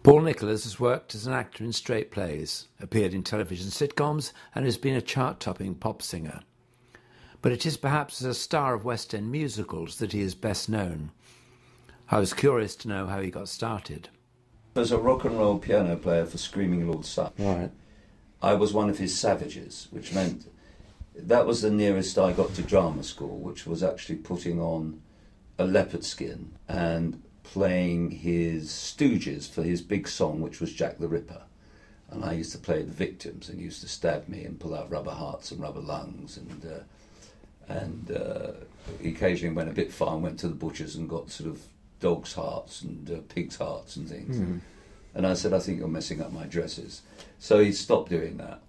Paul Nicholas has worked as an actor in straight plays, appeared in television sitcoms, and has been a chart-topping pop singer. But it is perhaps as a star of West End musicals that he is best known. I was curious to know how he got started. As a rock and roll piano player for Screaming Lord Sutch, Right. I was one of his savages, which meant that was the nearest I got to drama school, which was actually putting on a leopard skin and playing his stooges for his big song, which was Jack the Ripper. And I used to play the victims, and he used to stab me and pull out rubber hearts and rubber lungs, and he occasionally went a bit far and went to the butchers and got sort of dogs' hearts and pigs' hearts and things. Mm. And I said, I think you're messing up my dresses. So he stopped doing that.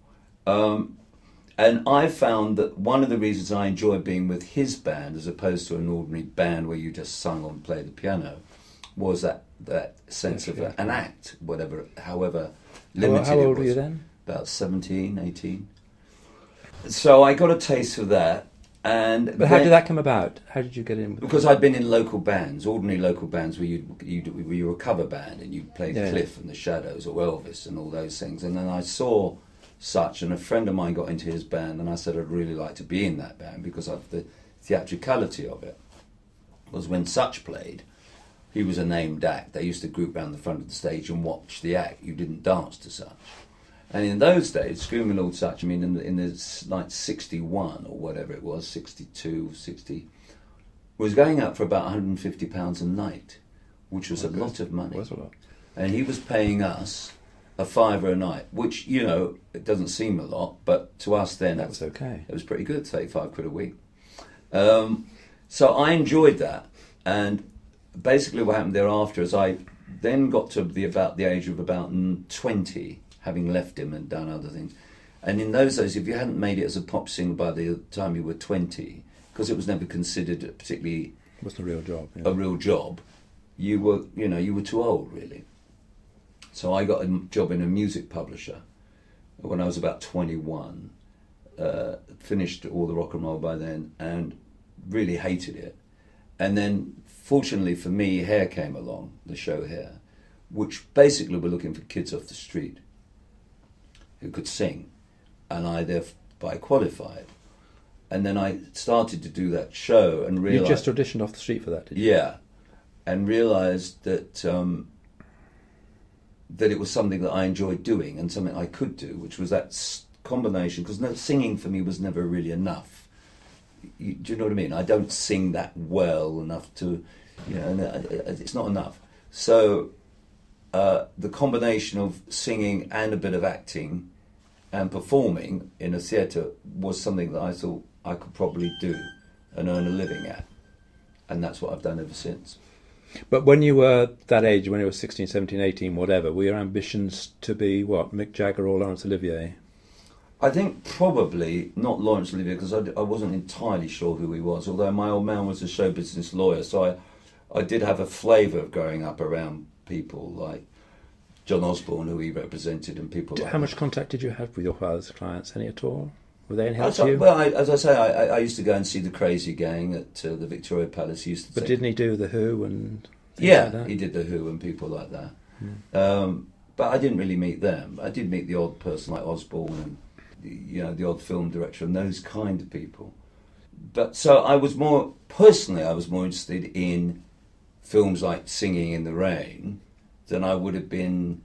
And I found that one of the reasons I enjoyed being with his band as opposed to an ordinary band where you just sung or played the piano was that sense of an act, however limited How old it was. were you then? About 17, 18. So I got a taste of that. But how did that come about? How did you get in? Because I'd been in local bands, ordinary local bands where you were a cover band and you played Cliff and the Shadows or Elvis and all those things. And then I saw Sutch, and a friend of mine got into his band, and I said I'd really like to be in that band because of the theatricality of it. Was when Sutch played, he was a named act. They used to group round the front of the stage and watch the act. You didn't dance to Sutch. And in those days, Screaming Lord Sutch, I mean, in the like 61 or whatever it was, 62, 60, was going out for about £150 a night, which was a lot of money. Was a lot. And he was paying us a £5 a night, which, you know, it doesn't seem a lot, but to us then that was okay. It was pretty good, 35 quid a week. So I enjoyed that, and basically what happened thereafter is I then got to be about the age of about 20, having left him and done other things. And in those days, if you hadn't made it as a pop singer by the time you were 20, because it was never considered particularly It wasn't a real job. Yeah. a real job, you were too old, really. So I got a job in a music publisher when I was about 21, finished all the rock and roll by then, and really hated it. And then, fortunately for me, Hair came along, the show Hair, which basically were looking for kids off the street who could sing, and I thereby qualified. And then I started to do that show and realised... You just auditioned off the street for that, did you? Yeah, and realised that that it was something that I enjoyed doing and something I could do, which was that combination, because singing for me was never really enough. Do you know what I mean? I don't sing that well enough to, it's not enough. So the combination of singing and a bit of acting and performing in a theatre was something that I thought I could probably do and earn a living at. And that's what I've done ever since. But when you were that age, when you were 16, 17, 18, whatever, were your ambitions to be, what, Mick Jagger or Laurence Olivier? I think probably not Laurence Olivier, because I wasn't entirely sure who he was, although my old man was a show business lawyer, so I did have a flavour of growing up around people like John Osborne, who he represented, and people like How much that. contact did you have with your father's clients? Any at all? Were they any help to you? Well, as I say, I used to go and see the Crazy Gang at the Victoria Palace. He used to But didn't he do The Who and things Yeah, like that? he did The Who and people like that. But I didn't really meet them. I did meet the odd person like Osborne and the odd film director and those kind of people. But so I was more interested in films like Singing in the Rain than I would have been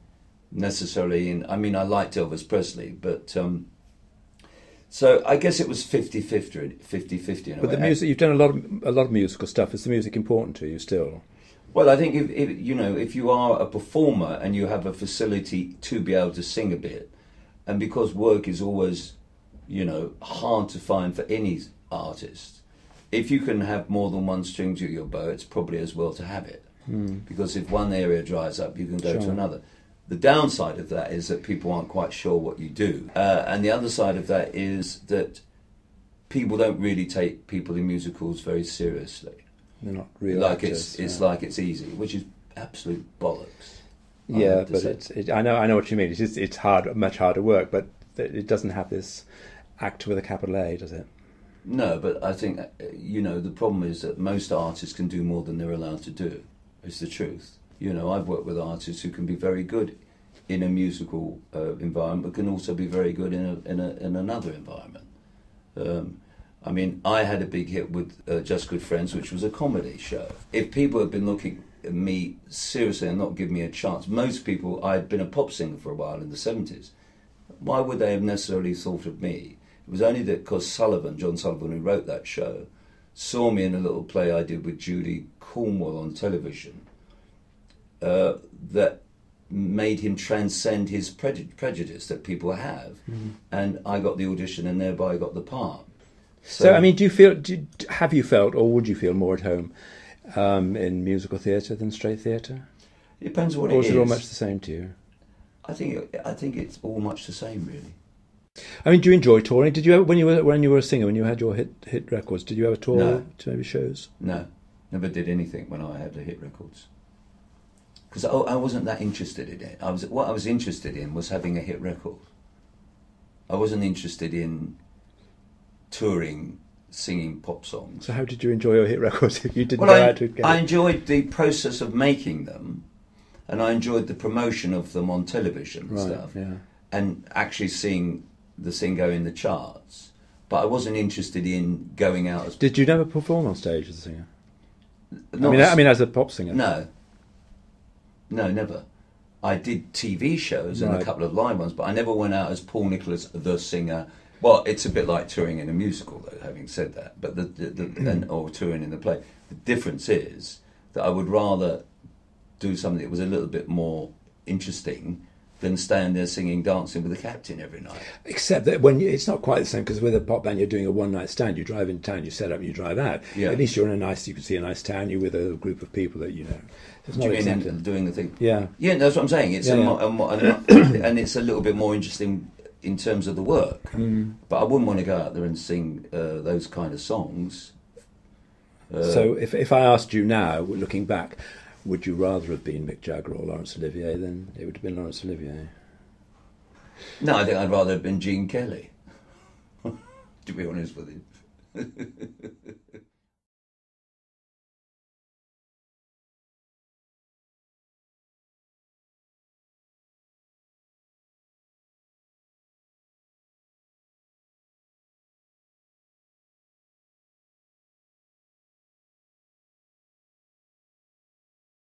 necessarily in... I mean, I liked Elvis Presley, but... So I guess it was 50-50 in a way. But the music, you've done a lot of musical stuff. Is the music important to you still? Well, I think if you are a performer and you have a facility to be able to sing a bit, and because work is always, hard to find for any artist, if you can have more than one string to your bow, it's probably as well to have it. Because if one area dries up, you can go to another. The downside of that is that people aren't quite sure what you do. And the other side of that is that people don't really take people in musicals very seriously. They're not real like actors, it's like it's easy, which is absolute bollocks. Yeah, but I know what you mean. It's hard, much harder work, but it doesn't have this act with a capital A, does it? No, but I think the problem is that most artists can do more than they're allowed to do. It's the truth. You know, I've worked with artists who can be very good in a musical environment, but can also be very good in another environment. I mean, I had a big hit with Just Good Friends, which was a comedy show. If people had been looking at me seriously and not giving me a chance, most people, I'd been a pop singer for a while in the 70s. Why would they have necessarily thought of me? It was only that because John Sullivan, who wrote that show, saw me in a little play I did with Judy Cornwell on television, that made him transcend his prejudice that people have. And I got the audition and thereby got the part. So I mean, have you felt, or would you feel more at home in musical theatre than straight theatre? It depends what it is. Or is it all much the same to you? I think it's all much the same, really. I mean, do you enjoy touring? Did you ever, when you were a singer, when you had your hit records, did you ever tour to maybe shows? No, never did anything when I had the hit records. Because I wasn't that interested in it. What I was interested in was having a hit record. I wasn't interested in touring, singing pop songs. So how did you enjoy your hit records if you didn't go out to get I enjoyed the process of making them, and I enjoyed the promotion of them on television and stuff, and actually seeing the thing go in the charts. But I wasn't interested in going out as... Did you never perform on stage as a singer? I mean, as a pop singer? No, never. I did TV shows and a couple of live ones, but I never went out as Paul Nicholas, the singer. Well, it's a bit like touring in a musical, though, having said that, but or touring in the play. The difference is that I would rather do something that was a little bit more interesting than stand there singing Dancing with the Captain every night. Except that it's not quite the same, because with a pop band you're doing a one-night stand. You drive into town, you set up, you drive out. Yeah. At least you can see a nice town. You're with a group of people that you know. It's not exactly doing the thing. Yeah, that's what I'm saying. It's and it's a little bit more interesting in terms of the work. But I wouldn't want to go out there and sing those kind of songs. So if I asked you now, looking back, would you rather have been Mick Jagger or Laurence Olivier? Then it would have been Laurence Olivier. No, I think I'd rather have been Gene Kelly, to be honest with you.